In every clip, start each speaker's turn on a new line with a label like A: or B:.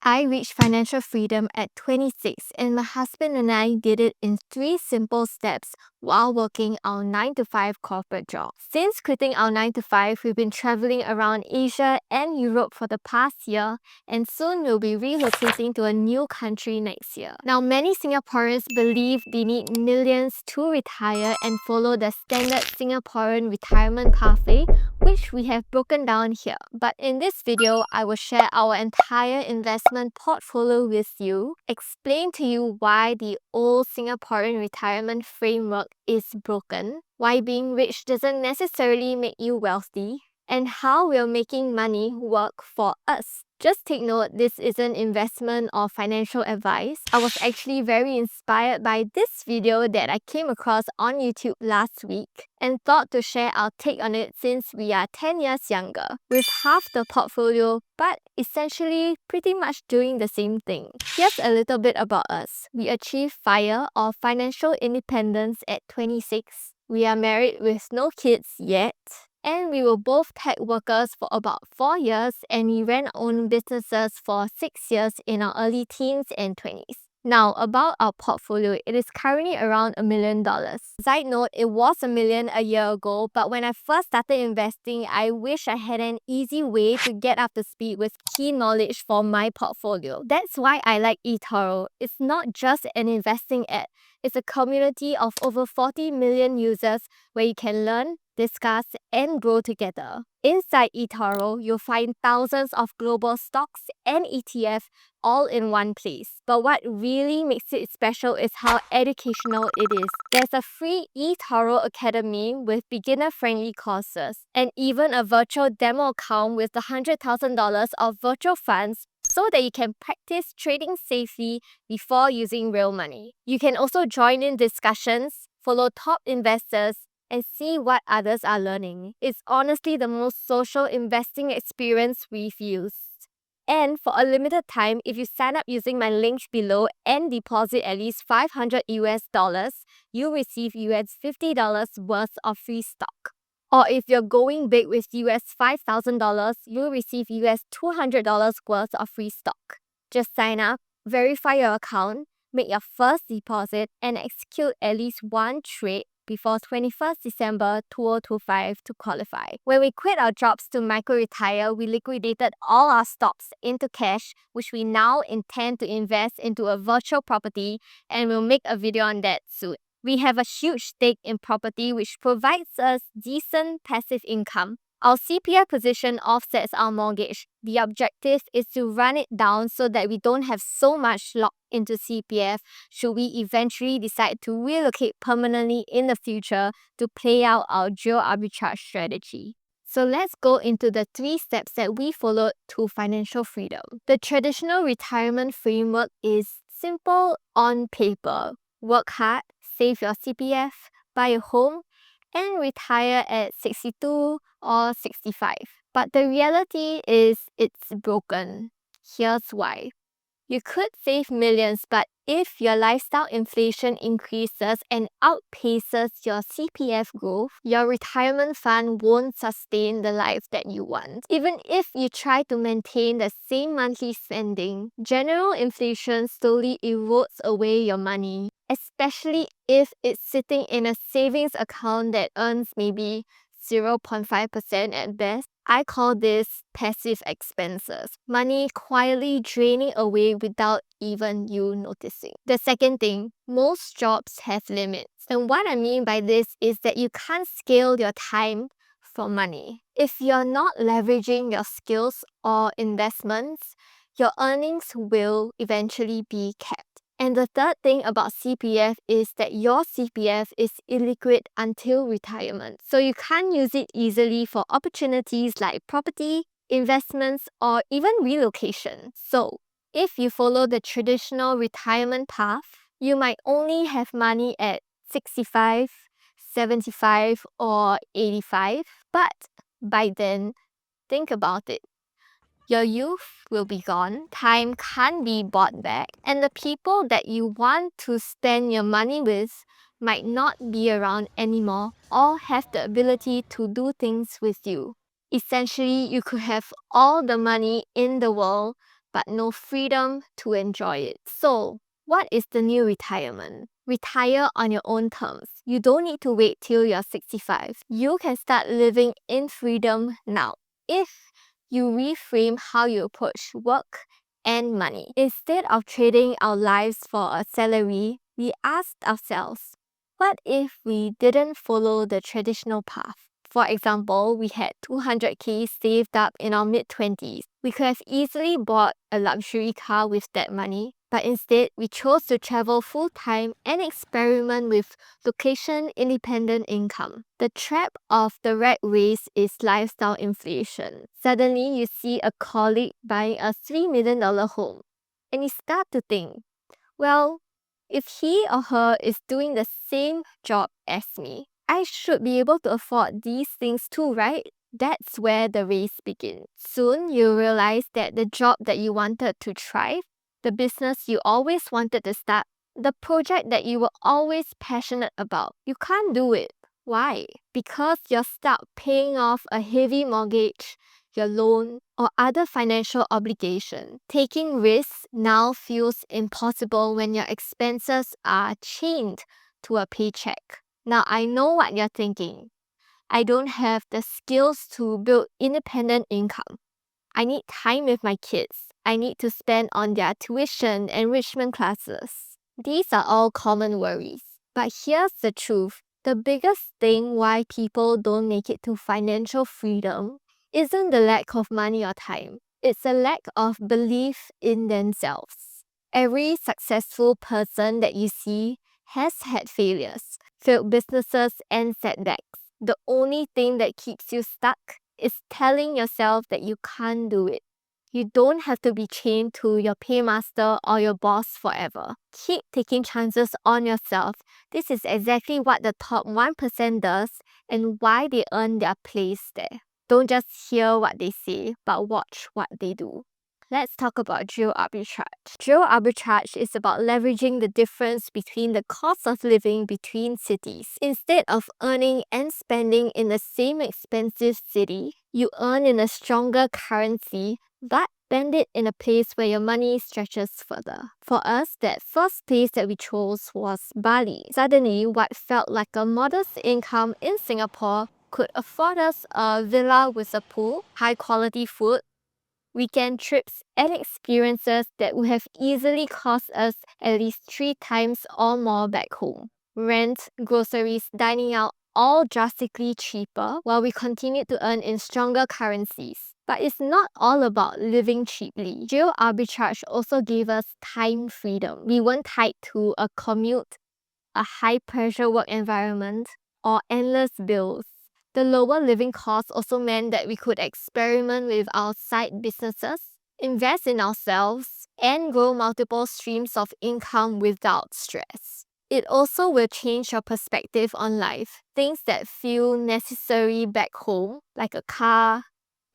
A: I reached financial freedom at 26, and my husband and I did it in 3 simple steps while working our 9 to 5 corporate job. Since quitting our 9 to 5, we've been traveling around Asia and Europe for the past year, and soon we'll be relocating to a new country next year. Now, many Singaporeans believe they need millions to retire and follow the standard Singaporean retirement pathway, which we have broken down here. But in this video, I will share our entire investment portfolio with you, explain to you why the old Singaporean retirement framework is broken, why being rich doesn't necessarily make you wealthy, and how we're making money work for us. Just take note, this isn't investment or financial advice. I was actually very inspired by this video that I came across on YouTube last week and thought to share our take on it since we are 10 years younger, with half the portfolio, but essentially pretty much doing the same thing. Here's a little bit about us. We achieved FIRE or financial independence at 26. We are married with no kids yet. And we were both tech workers for about 4 years, and we ran our own businesses for 6 years in our early teens and 20s. Now, about our portfolio, it is currently around $1 million. Side note, it was $1 million a year ago, but when I first started investing, I wish I had an easy way to get up to speed with key knowledge for my portfolio. That's why I like eToro. It's not just an investing app. It's a community of over 40 million users where you can learn, discuss, and grow together. Inside eToro, you'll find thousands of global stocks and ETF all in one place. But what really makes it special is how educational it is. There's a free eToro Academy with beginner-friendly courses, and even a virtual demo account with $100,000 of virtual funds so that you can practice trading safely before using real money. You can also join in discussions, follow top investors, and see what others are learning. It's honestly the most social investing experience we've used. And for a limited time, if you sign up using my link below and deposit at least $500 US, you'll receive $50 worth of free stock. Or if you're going big with $5,000, you'll receive $200 worth of free stock. Just sign up, verify your account, make your first deposit, and execute at least one trade before 21st December 2025 to qualify. When we quit our jobs to micro-retire, we liquidated all our stocks into cash, which we now intend to invest into a virtual property, and we'll make a video on that soon. We have a huge stake in property which provides us decent passive income. Our CPF position offsets our mortgage. The objective is to run it down so that we don't have so much locked into CPF should we eventually decide to relocate permanently in the future to play out our Geoarbitrage strategy. So let's go into the 3 steps that we followed to financial freedom. The traditional retirement framework is simple on paper. Work hard, save your CPF, buy a home, and retire at 62 or 65. But the reality is it's broken. Here's why. You could save millions, but if your lifestyle inflation increases and outpaces your CPF growth, your retirement fund won't sustain the life that you want. Even if you try to maintain the same monthly spending, general inflation slowly erodes away your money, especially if it's sitting in a savings account that earns maybe 0.5% at best. I call this passive expenses. Money quietly draining away without even you noticing. The second thing, most jobs have limits. And what I mean by this is that you can't scale your time for money. If you're not leveraging your skills or investments, your earnings will eventually be capped. And the third thing about CPF is that your CPF is illiquid until retirement. So you can't use it easily for opportunities like property, investments, or even relocation. So if you follow the traditional retirement path, you might only have money at 65, 75, or 85. But by then, think about it. Your youth will be gone, time can't be bought back, and the people that you want to spend your money with might not be around anymore or have the ability to do things with you. Essentially, you could have all the money in the world, but no freedom to enjoy it. So, what is the new retirement? Retire on your own terms. You don't need to wait till you're 65. You can start living in freedom now if you reframe how you approach work and money. Instead of trading our lives for a salary, we asked ourselves, what if we didn't follow the traditional path? For example, we had 200k saved up in our mid-20s. We could have easily bought a luxury car with that money, but instead we chose to travel full-time and experiment with location-independent income. The trap of the rat race is lifestyle inflation. Suddenly you see a colleague buying a $3 million home, and you start to think, well, if he or her is doing the same job as me, I should be able to afford these things too, right? That's where the race begins. Soon you realize that the job that you wanted to thrive, the business you always wanted to start, the project that you were always passionate about, you can't do it. Why? Because you're stuck paying off a heavy mortgage, your loan, or other financial obligation. Taking risks now feels impossible when your expenses are chained to a paycheck. Now I know what you're thinking. I don't have the skills to build independent income. I need time with my kids. I need to spend on their tuition, enrichment classes. These are all common worries. But here's the truth. The biggest thing why people don't make it to financial freedom isn't the lack of money or time. It's a lack of belief in themselves. Every successful person that you see has had failures, failed businesses, and setbacks. The only thing that keeps you stuck is telling yourself that you can't do it. You don't have to be chained to your paymaster or your boss forever. Keep taking chances on yourself. This is exactly what the top 1% does and why they earn their place there. Don't just hear what they say, but watch what they do. Let's talk about geoarbitrage. Geoarbitrage is about leveraging the difference between the cost of living between cities. Instead of earning and spending in the same expensive city, you earn in a stronger currency, but spend it in a place where your money stretches further. For us, that first place that we chose was Bali. Suddenly, what felt like a modest income in Singapore could afford us a villa with a pool, high-quality food, weekend trips, and experiences that would have easily cost us at least 3 times or more back home. Rent, groceries, dining out, all drastically cheaper while we continued to earn in stronger currencies. But it's not all about living cheaply. Geo arbitrage also gave us time freedom. We weren't tied to a commute, a high-pressure work environment, or endless bills. The lower living costs also meant that we could experiment with our side businesses, invest in ourselves, and grow multiple streams of income without stress. It also will change your perspective on life. Things that feel necessary back home, like a car,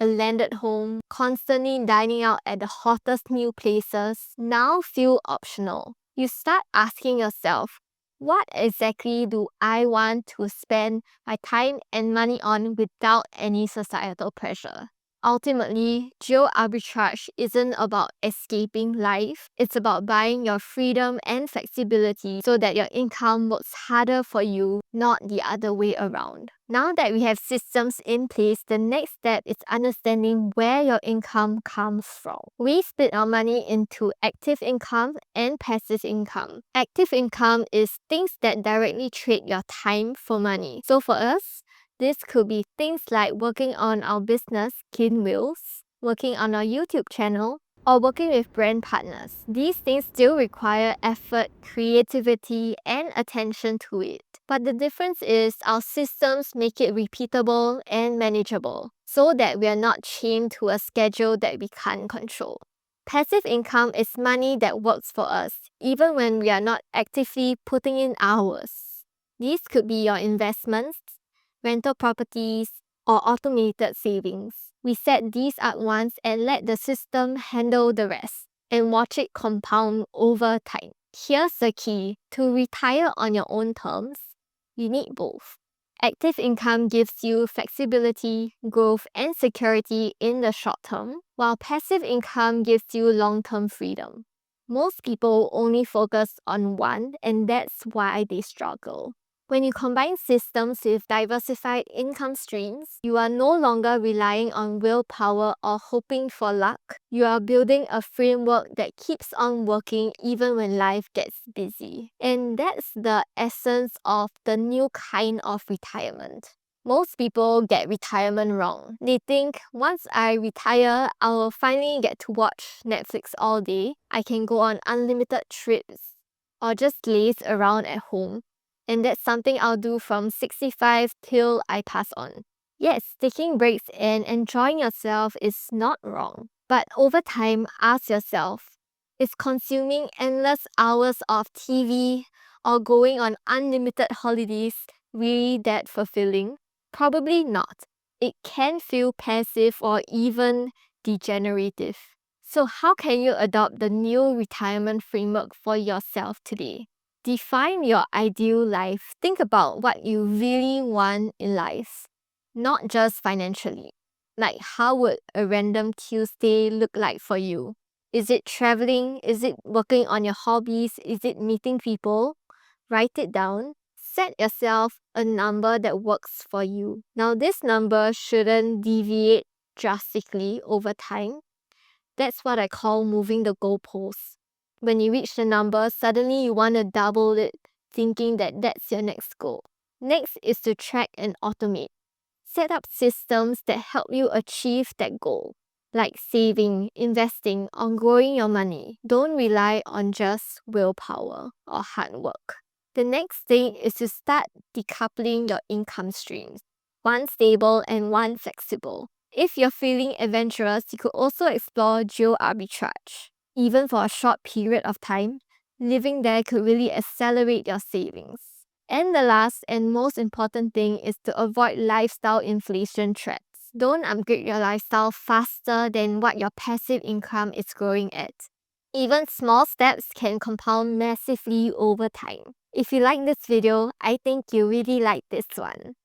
A: a landed home, constantly dining out at the hottest new places, now feel optional. You start asking yourself, what exactly do I want to spend my time and money on without any societal pressure? Ultimately, geo arbitrage isn't about escaping life, it's about buying your freedom and flexibility so that your income works harder for you, not the other way around. Now that we have systems in place, the next step is understanding where your income comes from. We split our money into active income and passive income. Active income is things that directly trade your time for money. So for us, this could be things like working on our business, Kin Wheels, working on our YouTube channel, or working with brand partners. These things still require effort, creativity, and attention to it. But the difference is our systems make it repeatable and manageable, so that we are not chained to a schedule that we can't control. Passive income is money that works for us, even when we are not actively putting in hours. These could be your investments, rental properties, or automated savings. We set these up once and let the system handle the rest and watch it compound over time. Here's the key. To retire on your own terms, you need both. Active income gives you flexibility, growth, and security in the short term, while passive income gives you long-term freedom. Most people only focus on one, and that's why they struggle. When you combine systems with diversified income streams, you are no longer relying on willpower or hoping for luck. You are building a framework that keeps on working even when life gets busy. And that's the essence of the new kind of retirement. Most people get retirement wrong. They think once I retire, I will finally get to watch Netflix all day. I can go on unlimited trips or just laze around at home. And that's something I'll do from 65 till I pass on. Yes, taking breaks and enjoying yourself is not wrong. But over time, ask yourself, is consuming endless hours of TV or going on unlimited holidays really that fulfilling? Probably not. It can feel passive or even degenerative. So, how can you adopt the new retirement framework for yourself today? Define your ideal life. Think about what you really want in life, not just financially. Like, how would a random Tuesday look like for you? Is it traveling? Is it working on your hobbies? Is it meeting people? Write it down. Set yourself a number that works for you. Now, this number shouldn't deviate drastically over time. That's what I call moving the goalposts. When you reach the number, suddenly you want to double it, thinking that that's your next goal. Next is to track and automate. Set up systems that help you achieve that goal, like saving, investing, or growing your money. Don't rely on just willpower or hard work. The next thing is to start decoupling your income streams, one stable and one flexible. If you're feeling adventurous, you could also explore Geoarbitrage. Even for a short period of time, living there could really accelerate your savings. And the last and most important thing is to avoid lifestyle inflation traps. Don't upgrade your lifestyle faster than what your passive income is growing at. Even small steps can compound massively over time. If you like this video, I think you really like this one.